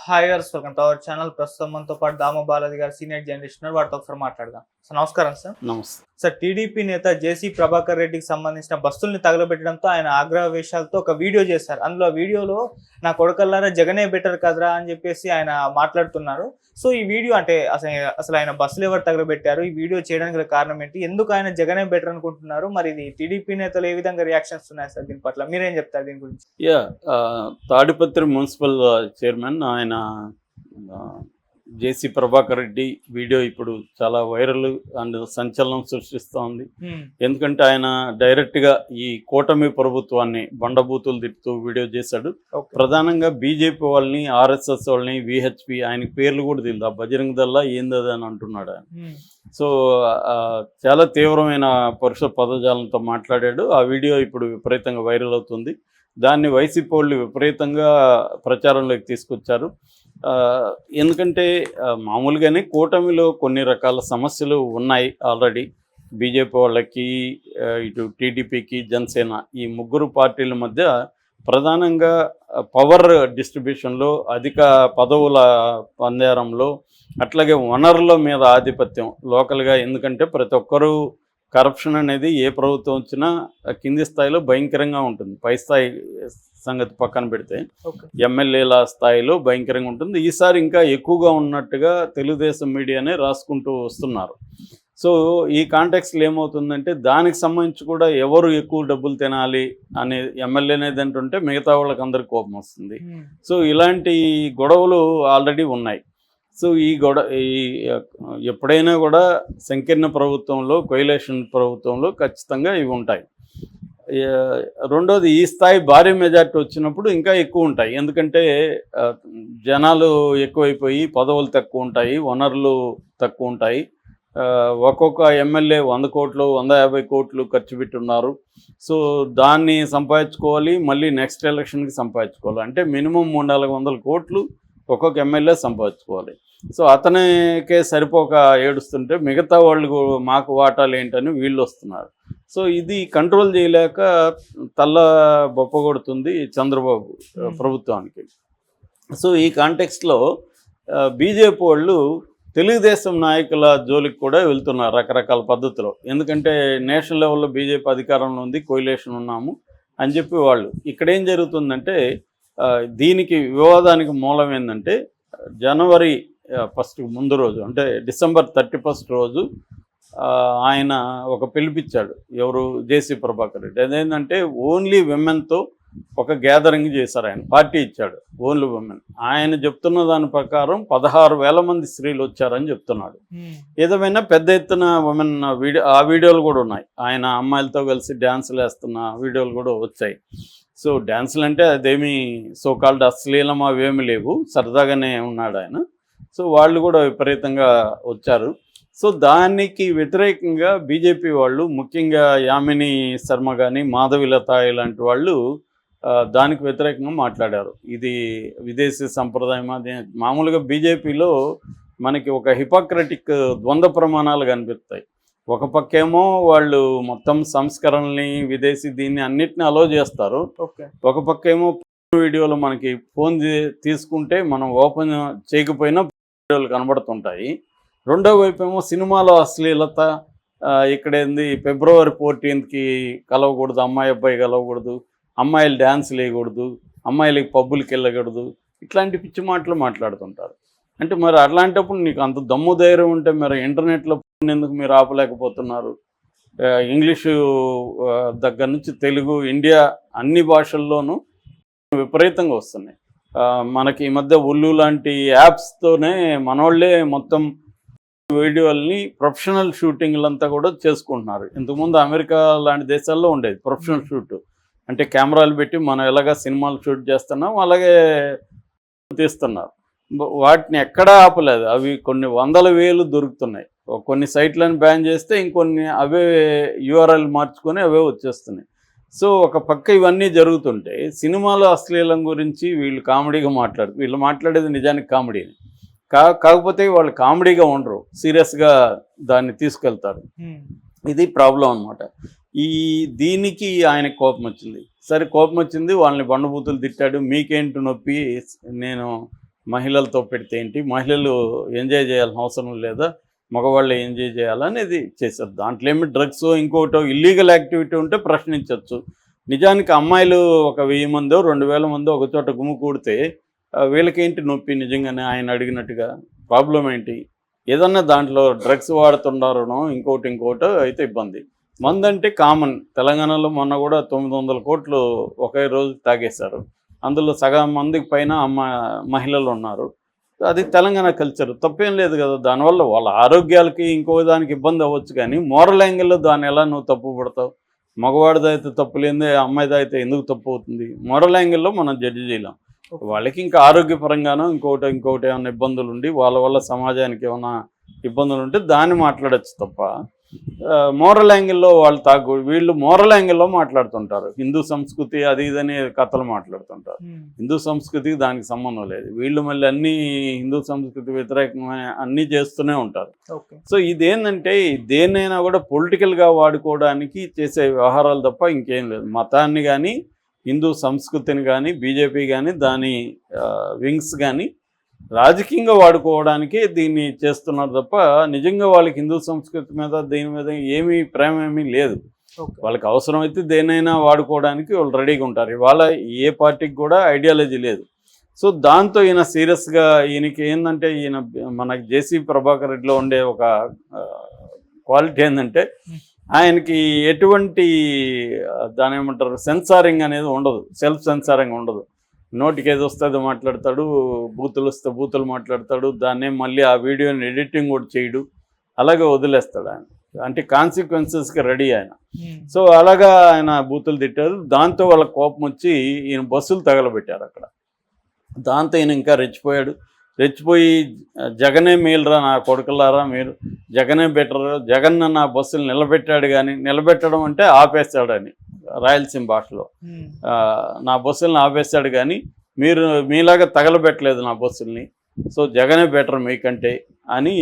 Hi గారు, welcome to our channel. ప్రస్తుతం మనతో పాటు దామ బాలాజీ గారు సీనియర్ జర్నలిస్ట్ వారితో ఒకసారి మాట్లాడదాం. సార్ నమస్కారం. నమస్తే సార్, టీడీపీ నేత జేసీ ప్రభాకర్ రెడ్డికి సంబంధించిన బస్సుల్ని తగలబెట్టడంతో ఆయన ఆగ్రహవేశాలతో ఒక వీడియో చేశారు. అందులో వీడియోలో నా కొడుకల్లారా జగనే బెటర్ కదరా అని చెప్పేసి ఆయన మాట్లాడుతున్నారు. సో ఈ వీడియో అంటే అసలు ఆయన బస్సులు ఎవరు తగలబెట్టారు, ఈ వీడియో చేయడానికి గల కారణం ఏంటి, ఎందుకు ఆయన జగనే బెటర్ అనుకుంటున్నారు, మరి ఇది టీడీపీ నేతలు ఏ విధంగా రియాక్షన్స్ ఉన్నాయి సార్ దీని పట్ల, మీరేం చెప్తారు దీని గురించి? తాడిపత్రి మున్సిపల్ చైర్మన్ ఆయన జేసీ ప్రభాకర్ రెడ్డి వీడియో ఇప్పుడు చాలా వైరల్ అండ్ సంచలనం సృష్టిస్తోంది. ఎందుకంటే ఆయన డైరెక్ట్ గా ఈ కూటమి ప్రభుత్వాన్ని బండబూతులు తిప్పుతూ వీడియో చేశాడు. ప్రధానంగా బీజేపీ వాళ్ళని, ఆర్ఎస్ఎస్ వాళ్ళని, విహెచ్పి, ఆయన పేర్లు కూడా తెలియదు, ఆ బజరంగ్ దళ్ ఏందది అని అంటున్నాడు ఆయన. సో చాలా తీవ్రమైన పరుష పదజాలంతో మాట్లాడాడు. ఆ వీడియో ఇప్పుడు విపరీతంగా వైరల్ అవుతుంది. దాన్ని వైసీపీ వాళ్ళు విపరీతంగా ప్రచారంలోకి తీసుకొచ్చారు. ఎందుకంటే మామూలుగానే కూటమిలో కొన్ని రకాల సమస్యలు ఉన్నాయి ఆల్రెడీ. బీజేపీ వాళ్ళకి, ఇటు టీడీపీకి, జనసేన, ఈ ముగ్గురు పార్టీల మధ్య ప్రధానంగా పవర్ డిస్ట్రిబ్యూషన్లో, అధిక పదవుల పందేరంలో, అట్లాగే వనరుల మీద ఆధిపత్యం లోకల్గా. ఎందుకంటే ప్రతి ఒక్కరూ కరప్షన్ అనేది ఏ ప్రభుత్వం వచ్చినా కింది స్థాయిలో భయంకరంగా ఉంటుంది. పై స్థాయి సంగతి పక్కన పెడితే ఎమ్మెల్యేల స్థాయిలో భయంకరంగా ఉంటుంది. ఈసారి ఇంకా ఎక్కువగా ఉన్నట్టుగా తెలుగుదేశం మీడియానే రాసుకుంటూ వస్తున్నారు. సో ఈ కాంటెక్స్లో ఏమవుతుందంటే దానికి సంబంధించి కూడా ఎవరు ఎక్కువ డబ్బులు తినాలి అనే ఎమ్మెల్యే అనేది అంటుంటే మిగతా వాళ్ళకి అందరికి కోపం వస్తుంది. సో ఇలాంటి గొడవలు ఆల్రెడీ ఉన్నాయి. సో ఈ ఎప్పుడైనా కూడా సంకీర్ణ ప్రభుత్వంలో, కొయిలేషన్ ప్రభుత్వంలో ఖచ్చితంగా ఇవి ఉంటాయి. రెండోది, ఈ స్థాయి భారీ మెజార్టీ వచ్చినప్పుడు ఇంకా ఎక్కువ ఉంటాయి. ఎందుకంటే జనాలు ఎక్కువైపోయి పదవులు తక్కువ ఉంటాయి, వనరులు తక్కువ ఉంటాయి. ఒక్కొక్క ఎమ్మెల్యే 100 కోట్లు, 150 కోట్లు ఖర్చు పెట్టున్నారు. సో దాన్ని సంపాదించుకోవాలి, మళ్ళీ నెక్స్ట్ ఎలక్షన్కి సంపాదించుకోవాలి. అంటే మినిమం 300-400 కోట్లు ఒక్కొక్క ఎమ్మెల్యే సంపాదించుకోవాలి. సో అతనికే సరిపోక ఏడుస్తుంటే మిగతా వాళ్ళు మాకు వాటాలు ఏంటని వీళ్ళు వస్తున్నారు. సో ఇది కంట్రోల్ చేయలేక తల్ల బొప్ప కొడుతుంది చంద్రబాబు ప్రభుత్వానికి. సో ఈ కాంటెక్స్ట్లో బీజేపీ వాళ్ళు తెలుగుదేశం నాయకుల జోలికి కూడా వెళ్తున్నారు రకరకాల పద్ధతిలో. ఎందుకంటే నేషనల్ లెవెల్లో బీజేపీ అధికారంలో ఉంది, కోయిలేషన్ ఉన్నాము అని చెప్పి వాళ్ళు. ఇక్కడేం జరుగుతుందంటే దీనికి వివాదానికి మూలం ఏంటంటే జనవరి 1 ముందు రోజు, అంటే డిసెంబర్ 31 రోజు ఆయన ఒక పిలిపించాడు. ఎవరు? జేసీ ప్రభాకర్ రెడ్డి. అదేంటంటే ఓన్లీ విమెన్తో ఒక గ్యాదరింగ్ చేశారు. ఆయన పార్టీ ఇచ్చాడు, ఓన్లీ విమెన్. ఆయన చెప్తున్న దాని ప్రకారం 16,000 మంది స్త్రీలు వచ్చారని చెప్తున్నాడు. ఏదేమైనా పెద్ద ఎత్తున విమెన్ ఆ వీడియోలు కూడా ఉన్నాయి. ఆయన అమ్మాయిలతో కలిసి డ్యాన్సులు వేస్తున్న వీడియోలు కూడా వచ్చాయి. సో డ్యాన్సులు అంటే అదేమీ సోకాల్డ్ అశ్లీలం అవేమీ లేవు, సరదాగానే ఉన్నాడు ఆయన. సో వాళ్ళు కూడా విపరీతంగా వచ్చారు. సో దానికి వ్యతిరేకంగా బీజేపీ వాళ్ళు, ముఖ్యంగా యామిని శర్మ కానీ, మాధవిలత ఇలాంటి వాళ్ళు దానికి వ్యతిరేకంగా మాట్లాడారు. ఇది విదేశీ సంప్రదాయం. అది మామూలుగా బీజేపీలో మనకి ఒక హిపోక్రటిక్ ద్వంద్వ ప్రమాణాలు కనిపిస్తాయి. ఒక పక్కేమో వాళ్ళు మొత్తం సంస్కరణల్ని, విదేశీ దీన్ని అన్నిటిని అలో చేస్తారు. ఒక పక్కేమో వీడియోలు మనకి ఫోన్ తీసుకుంటే మనం ఓపెన్ చేయకపోయినా వీడియోలు కనబడుతుంటాయి. రెండో వైపు ఏమో సినిమాలో అశ్లీలత. ఇక్కడేంది ఫిబ్రవరి 14కి కలవకూడదు, అమ్మాయి అబ్బాయి కలవకూడదు, అమ్మాయిలు డ్యాన్సులు వేయకూడదు, అమ్మాయిలకి పబ్బులకి వెళ్ళకూడదు, ఇట్లాంటి పిచ్చి మాటలు మాట్లాడుతుంటారు. అంటే మరి అట్లాంటప్పుడు నీకు అంత దమ్ము ధైర్యం ఉంటే మరి ఇంటర్నెట్లో ఎందుకు మీరు ఆపలేకపోతున్నారు? ఇంగ్లీషు దగ్గర నుంచి తెలుగు, ఇండియా అన్ని భాషల్లోనూ విపరీతంగా వస్తున్నాయి. మనకి ఈ మధ్య ఉల్లు లాంటి యాప్స్తోనే మనోళ్ళే మొత్తం వీడియోల్ని ప్రొఫెషనల్ షూటింగ్లంతా కూడా చేసుకుంటున్నారు. ఇంతకుముందు అమెరికా లాంటి దేశాల్లో ఉండేది ప్రొఫెషనల్ షూట్. అంటే కెమెరాలు పెట్టి మనం ఎలాగా సినిమాలు షూట్ చేస్తున్నాం అలాగే తీస్తున్నారు. వాటిని ఎక్కడా ఆపలేదు. అవి కొన్ని 100,000 దొరుకుతున్నాయి. కొన్ని సైట్లను బ్యాన్ చేస్తే ఇంకొన్ని అవే యూఆర్ఎల్ మార్చుకొని అవే వచ్చేస్తున్నాయి. సో ఒక పక్క ఇవన్నీ జరుగుతుంటే సినిమాలో అశ్లీలం గురించి వీళ్ళు కామెడీగా వీళ్ళు మాట్లాడేది నిజానికి కామెడీని. కాకపోతే వాళ్ళు కామెడీగా ఉండరు, సీరియస్గా దాన్ని తీసుకెళ్తారు. ఇది ప్రాబ్లం అనమాట. దీనికి ఆయనకు కోపం వచ్చింది. సరే కోపం వచ్చింది, వాళ్ళని బండబూతులు తిట్టాడు. మీకేంటి నొప్పి, నేను మహిళలతో పెడితే ఏంటి, మహిళలు ఎంజాయ్ చేయాల్సిన అవసరం లేదా, మగవాళ్ళు ఎంజాయ్ చేయాలనేది చేశారు. దాంట్లో ఏమి డ్రగ్స్ ఇంకోటో ఇల్లీగల్ యాక్టివిటీ ఉంటే ప్రశ్నించవచ్చు. నిజానికి అమ్మాయిలు ఒక 1000 మందో 2000 మందో ఒక చోట గుమికూడితే వీళ్ళకేంటి నొప్పి నిజంగానే ఆయన అడిగినట్టుగా? ప్రాబ్లం ఏంటి? ఏదన్నా దాంట్లో డ్రగ్స్ వాడుతున్నారనో ఇంకోటో అయితే ఇబ్బంది. మందంటే కామన్. తెలంగాణలో మొన్న కూడా 900 కోట్లు ఒకే రోజు తాగేశారు. అందులో సగం మందికి పైన మహిళలు ఉన్నారు. అది తెలంగాణ కల్చర్, తప్పేం లేదు కదా. దానివల్ల వాళ్ళ ఆరోగ్యాలకి ఇంకో దానికి ఇబ్బంది అవ్వచ్చు, కానీ మోరల్ యాంగిల్లో దాన్ని ఎలా నువ్వు తప్పు పడతావు? మగవాడిదైతే తప్పు లేదే, అమ్మాయిదైతే ఎందుకు తప్పు అవుతుంది? మోరల్ యాంగిల్లో మనం జడ్జి చేయలేం. వాళ్ళకి ఇంకా ఆరోగ్యపరంగానో ఇంకోటి ఏమైనా ఇబ్బందులు ఉండి వాళ్ళ వల్ల సమాజానికి ఏమైనా ఇబ్బందులు ఉంటే దాన్ని మాట్లాడచ్చు తప్ప మోరల్ యాంగిల్లో వీళ్ళు మోరల్ యాంగిల్లో మాట్లాడుతుంటారు. హిందూ సంస్కృతి అది ఇదని కథలు మాట్లాడుతుంటారు. హిందూ సంస్కృతికి దానికి సంబంధం లేదు. వీళ్ళు మళ్ళీ అన్నీ హిందూ సంస్కృతి వ్యతిరేకమైన అన్నీ చేస్తూనే ఉంటారు. సో ఇదేంటంటే దేన్నైనా కూడా పొలిటికల్గా వాడుకోవడానికి చేసే వ్యవహారాలు తప్ప ఇంకేం లేదు. మతాన్ని కానీ హిందూ సంస్కృతిని కానీ బీజేపీ కానీ దాని వింగ్స్ కానీ రాజకీయంగా వాడుకోవడానికి దీన్ని చేస్తున్నారు తప్ప నిజంగా వాళ్ళకి హిందూ సంస్కృతి మీద దీని మీద ప్రేమ ఏమీ లేదు. వాళ్ళకి అవసరమైతే దేనైనా వాడుకోవడానికి వాళ్ళు రెడీగా ఉంటారు. ఇవాళ ఏ పార్టీకి కూడా ఐడియాలజీ లేదు. సో దాంతో ఈయన సీరియస్గా ఈయనకి ఏంటంటే మనకి జేసీ ప్రభాకర్ రెడ్డిలో ఉండే ఒక క్వాలిటీ ఏంటంటే ఆయనకి ఎటువంటి దాని ఏమంటారు సెన్సారింగ్ అనేది ఉండదు, సెల్ఫ్ సెన్సారింగ్ ఉండదు. నోటికి ఏది వస్తుందో మాట్లాడతాడు, బూతులు వస్తే బూతులు మాట్లాడతాడు, దాన్నే మళ్ళీ ఆ వీడియోని ఎడిటింగ్ కూడా చేయడు, అలాగే వదిలేస్తాడు ఆయన. అంటే కాన్సిక్వెన్సెస్కి రెడీ ఆయన. సో అలాగా ఆయన బూతులు తిట్టారు. దాంతో వాళ్ళ కోపం వచ్చి ఈయన బస్సులు తగలబెట్టారు అక్కడ. దాంతో ఈయన ఇంకా రెచ్చిపోయి జగనే మేలురా నా కొడుకులారా, మీరు జగనే బెటర్, జగన్ నా బస్సులు నిలబెట్టాడు, కానీ నిలబెట్టడం అంటే ఆపేస్తాడని రాయలసీమ భాషలో, నా బస్సులను ఆపేస్తాడు కానీ మీరు మీలాగా తగలబెట్టలేదు నా బస్సుల్ని, సో జగనే బెటర్ మీకంటే అని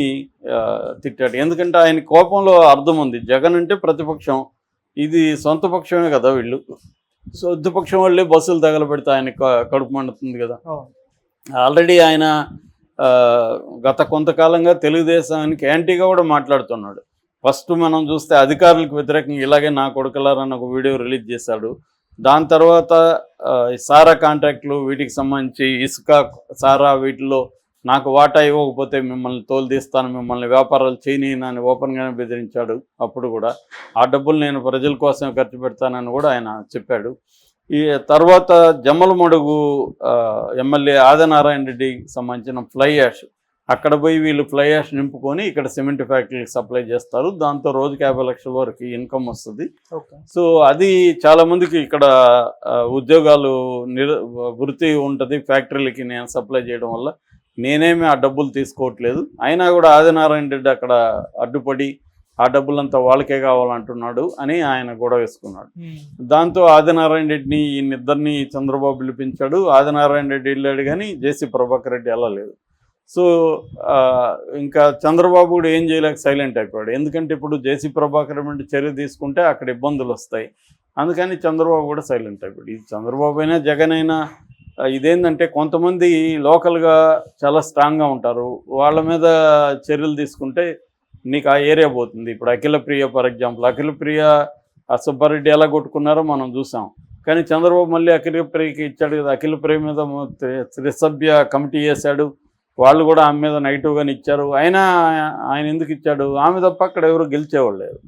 తిట్టాడు. ఎందుకంటే ఆయన కోపంలో అర్థం ఉంది. జగన్ అంటే ప్రతిపక్షం, ఇది సొంత పక్షమే కదా వీళ్ళు. సొంత పక్షం వాళ్ళే బస్సులు తగలబెడితే ఆయన కడుపు మండుతుంది కదా. ఆల్రెడీ ఆయన గత కొంతకాలంగా తెలుగుదేశానికి యాంటీగా కూడా మాట్లాడుతున్నాడు. ఫస్ట్ మనం చూస్తే అధికారులకు వ్యతిరేకంగా ఇలాగే నా కొడుకులారని ఒక వీడియో రిలీజ్ చేశాడు. దాని తర్వాత సారా కాంట్రాక్టులు వీటికి సంబంధించి ఇసుక సారా వీటిలో నాకు వాటా ఇవ్వకపోతే మిమ్మల్ని తోలుదీస్తాను, మిమ్మల్ని వ్యాపారాలు చేయనని ఓపెన్గానే బెదిరించాడు. అప్పుడు కూడా ఆ డబ్బులు నేను ప్రజల కోసం ఖర్చు పెడతానని కూడా ఆయన చెప్పాడు. ఈ తర్వాత జమ్మలమడుగు ఎమ్మెల్యే ఆదినారాయణ రెడ్డికి సంబంధించిన ఫ్లై యాష్, అక్కడ పోయి వీళ్ళు ఫ్లై యాష్ నింపుకొని ఇక్కడ సిమెంట్ ఫ్యాక్టరీకి సప్లై చేస్తారు. దాంతో రోజుకి 50 లక్షల వరకు ఇన్కమ్ వస్తుంది. సో అది చాలామందికి ఇక్కడ ఉద్యోగాలు వృత్తి ఉంటుంది ఫ్యాక్టరీలకి నేను సప్లై చేయడం వల్ల. నేనేమి ఆ డబ్బులు తీసుకోవట్లేదు. అయినా కూడా ఆదినారాయణ రెడ్డి అక్కడ అడ్డుపడి ఆ డబ్బులంతా వాళ్ళకే కావాలంటున్నాడు అని ఆయన గొడవ వేసుకున్నాడు. దాంతో ఆదినారాయణ రెడ్డిని ఈయనిద్దరిని చంద్రబాబు పిలిపించాడు. ఆదినారాయణ రెడ్డి వెళ్ళాడు కానీ జేసీ ప్రభాకర్ రెడ్డి వెళ్ళలేదు. సో ఇంకా చంద్రబాబు కూడా ఏం చేయలేక సైలెంట్ అయిపోయాడు. ఎందుకంటే ఇప్పుడు జేసీ ప్రభాకర్ రెడ్డి చర్య తీసుకుంటే అక్కడ ఇబ్బందులు వస్తాయి, అందుకని చంద్రబాబు కూడా సైలెంట్ అయిపోయాడు. ఇది చంద్రబాబు అయినా జగన్ అయినా ఇదేంటంటే కొంతమంది లోకల్గా చాలా స్ట్రాంగ్గా ఉంటారు, వాళ్ళ మీద చర్యలు తీసుకుంటే నీకు ఆ ఏరియా పోతుంది. ఇప్పుడు అఖిలప్రియ ఫర్ ఎగ్జాంపుల్, అఖిలప్రియ సుబ్బారెడ్డి ఎలా కొట్టుకున్నారో మనం చూసాం. కానీ చంద్రబాబు మళ్ళీ అఖిలప్రియకి ఇచ్చాడు కదా. అఖిలప్రియ మీద త్రిసభ్య కమిటీ చేశాడు, వాళ్ళు కూడా ఆమె మీద నెగిటివ్గానే ఇచ్చారు. అయినా ఆయన ఎందుకు ఇచ్చాడు? ఆమె తప్ప అక్కడ ఎవరు గెలిచేవాళ్ళు లేరు.